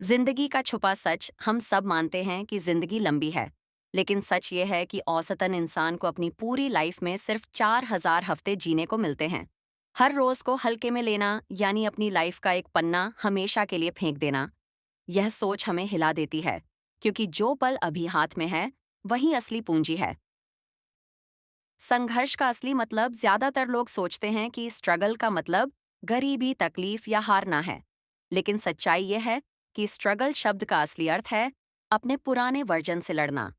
जिंदगी का छुपा सच हम सब मानते हैं कि जिंदगी लंबी है, लेकिन सच ये है कि औसतन इंसान को अपनी पूरी लाइफ में सिर्फ 4,000 हफ्ते जीने को मिलते हैं। हर रोज को हल्के में लेना यानी अपनी लाइफ का एक पन्ना हमेशा के लिए फेंक देना, यह सोच हमें हिला देती है, क्योंकि जो पल अभी हाथ में है वही असली पूंजी है। संघर्ष का असली मतलब ज्यादातर लोग सोचते हैं कि स्ट्रगल का मतलब गरीबी, तकलीफ या हारना है। लेकिन सच्चाई यह है कि स्ट्रगल शब्द का असली अर्थ है अपने पुराने वर्जन से लड़ना।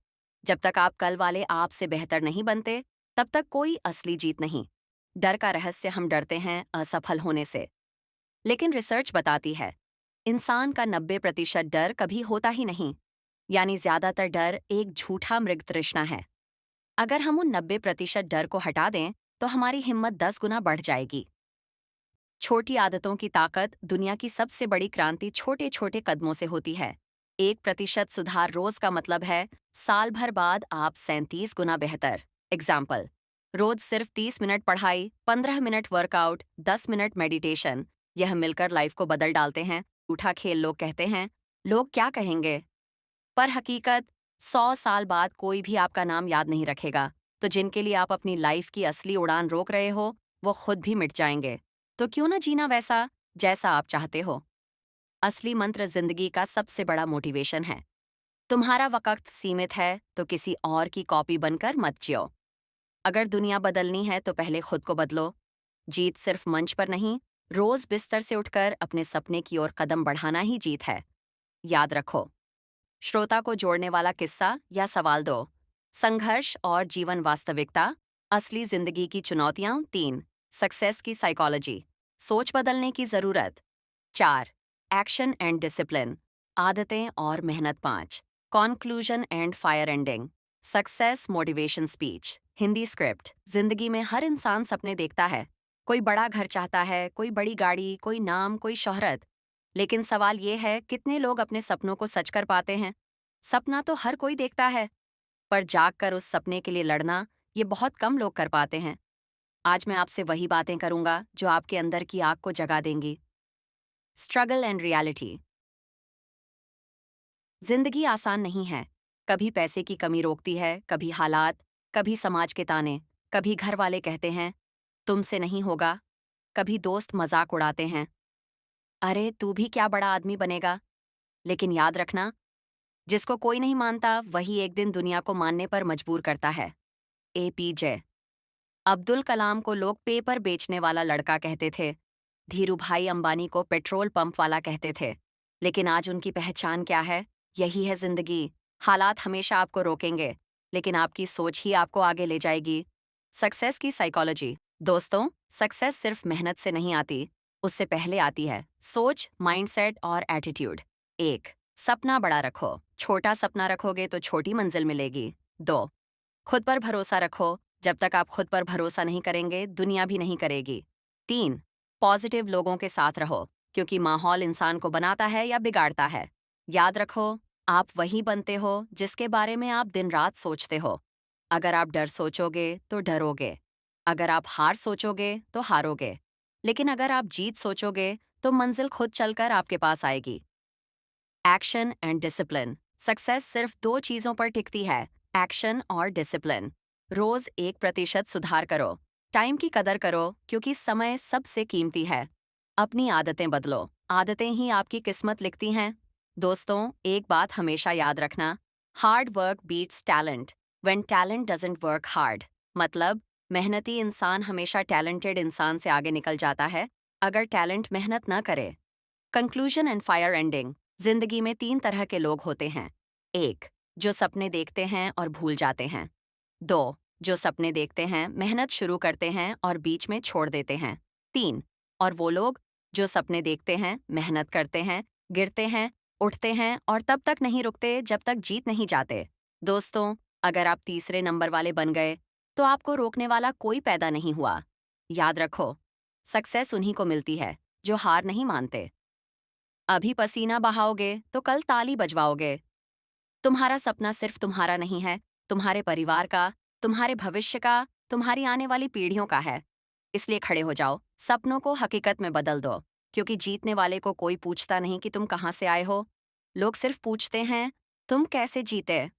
जब तक आप कल वाले आप से बेहतर नहीं बनते, तब तक कोई असली जीत नहीं। डर का रहस्य हम डरते हैं असफल होने से, लेकिन रिसर्च बताती है इंसान का 90% डर कभी होता ही नहीं। यानी ज्यादातर डर एक झूठा मृग तृष्णा है। अगर हम उन 90% डर को हटा दें तो हमारी हिम्मत 10 गुना बढ़ जाएगी। छोटी आदतों की ताकत। दुनिया की सबसे बड़ी क्रांति छोटे छोटे कदमों से होती है। 1% सुधार रोज का मतलब है साल भर बाद आप 37 गुना बेहतर। एग्जाम्पल, रोज सिर्फ 30 मिनट पढ़ाई, 15 मिनट वर्कआउट, 10 मिनट मेडिटेशन, यह मिलकर लाइफ को बदल डालते हैं। उठा खेल लोग कहते हैं लोग क्या कहेंगे, पर हकीकत 100 साल बाद कोई भी आपका नाम याद नहीं रखेगा। तो जिनके लिए आप अपनी लाइफ की असली उड़ान रोक रहे हो, वो खुद भी मिट जाएंगे। तो क्यों ना जीना वैसा जैसा आप चाहते हो। असली मंत्र जिंदगी का सबसे बड़ा मोटिवेशन है। तुम्हारा वक्त सीमित है तो किसी और की कॉपी बनकर मत जियो। अगर दुनिया बदलनी है तो पहले खुद को बदलो। जीत सिर्फ मंच पर नहीं, रोज बिस्तर से उठकर अपने सपने की ओर कदम बढ़ाना ही जीत है। याद रखो। श्रोता को जोड़ने वाला किस्सा या सवाल दो। संघर्ष और जीवन वास्तविकता। असली जिंदगी की चुनौतियां 3। सक्सेस की साइकोलॉजी। सोच बदलने की जरूरत 4। Action and discipline. आदतें और मेहनत 5। Conclusion and fire ending. Success motivation speech. Hindi script. जिंदगी में हर इंसान सपने देखता है। कोई बड़ा घर चाहता है, कोई बड़ी गाड़ी, कोई नाम, कोई शोहरत। लेकिन सवाल ये है कितने लोग अपने सपनों को सच कर पाते हैं। सपना तो हर कोई देखता है, पर जाग कर उस सपने के लिए लड़ना ये बहुत कम लोग कर पाते हैं। आज मैं आपसे वही बातें करूंगा जो आपके अंदर की आग को जगा देंगी। Struggle and reality. जिंदगी आसान नहीं है। कभी पैसे की कमी रोकती है, कभी हालात, कभी समाज के ताने, कभी घर वाले कहते हैं तुमसे नहीं होगा, कभी दोस्त मजाक उड़ाते हैं, अरे तू भी क्या बड़ा आदमी बनेगा। लेकिन याद रखना, जिसको कोई नहीं मानता वही एक दिन दुनिया को मानने पर मजबूर करता है। APJ अब्दुल कलाम को लोग पेपर बेचने वाला लड़का कहते थे। धीरू भाई अंबानी को पेट्रोल पंप वाला कहते थे। लेकिन आज उनकी पहचान क्या है? यही है जिंदगी। हालात हमेशा आपको रोकेंगे, लेकिन आपकी सोच ही आपको आगे ले जाएगी। सक्सेस की साइकोलॉजी। दोस्तों, सक्सेस सिर्फ मेहनत से नहीं आती, उससे पहले आती है सोच, माइंडसेट और एटीट्यूड। 1। सपना बड़ा रखो। छोटा सपना रखोगे तो छोटी मंजिल मिलेगी। 2। खुद पर भरोसा रखो। जब तक आप खुद पर भरोसा नहीं करेंगे, दुनिया भी नहीं करेगी। 3। पॉजिटिव लोगों के साथ रहो, क्योंकि माहौल इंसान को बनाता है या बिगाड़ता है। याद रखो, आप वही बनते हो जिसके बारे में आप दिन रात सोचते हो। अगर आप डर सोचोगे तो डरोगे, अगर आप हार सोचोगे तो हारोगे, लेकिन अगर आप जीत सोचोगे तो मंजिल खुद चलकर आपके पास आएगी। Action and discipline. सक्सेस सिर्फ 2 चीजों पर टिकती है, एक्शन और डिसिप्लिन। रोज 1% सुधार करो। टाइम की कदर करो, क्योंकि समय सबसे कीमती है। अपनी आदतें बदलो। आदतें ही आपकी किस्मत लिखती हैं। दोस्तों, एक बात हमेशा याद रखना, hard work beats talent when talent doesn't work hard. मतलब, मेहनती इंसान हमेशा टैलेंटेड इंसान से आगे निकल जाता है, अगर टैलेंट मेहनत न करे। Conclusion and fire ending. जिंदगी में 3 तरह के लोग होते हैं। 1। जो सपने देखते हैं और भूल जाते हैं। 2। जो सपने देखते हैं, मेहनत शुरू करते हैं और बीच में छोड़ देते हैं। 3। और वो लोग जो सपने देखते हैं, मेहनत करते हैं, गिरते हैं, उठते हैं और तब तक नहीं रुकते जब तक जीत नहीं जाते। दोस्तों, अगर आप तीसरे नंबर वाले बन गए तो आपको रोकने वाला कोई पैदा नहीं हुआ। याद रखो, सक्सेस उन्हीं को मिलती है जो हार नहीं मानते। अभी पसीना बहाओगे तो कल ताली बजवाओगे। तुम्हारा सपना सिर्फ तुम्हारा नहीं है, तुम्हारे परिवार का, तुम्हारे भविष्य का, तुम्हारी आने वाली पीढ़ियों का है। इसलिए खड़े हो जाओ, सपनों को हकीकत में बदल दो, क्योंकि जीतने वाले को कोई पूछता नहीं कि तुम कहाँ से आए हो, लोग सिर्फ पूछते हैं, तुम कैसे जीते?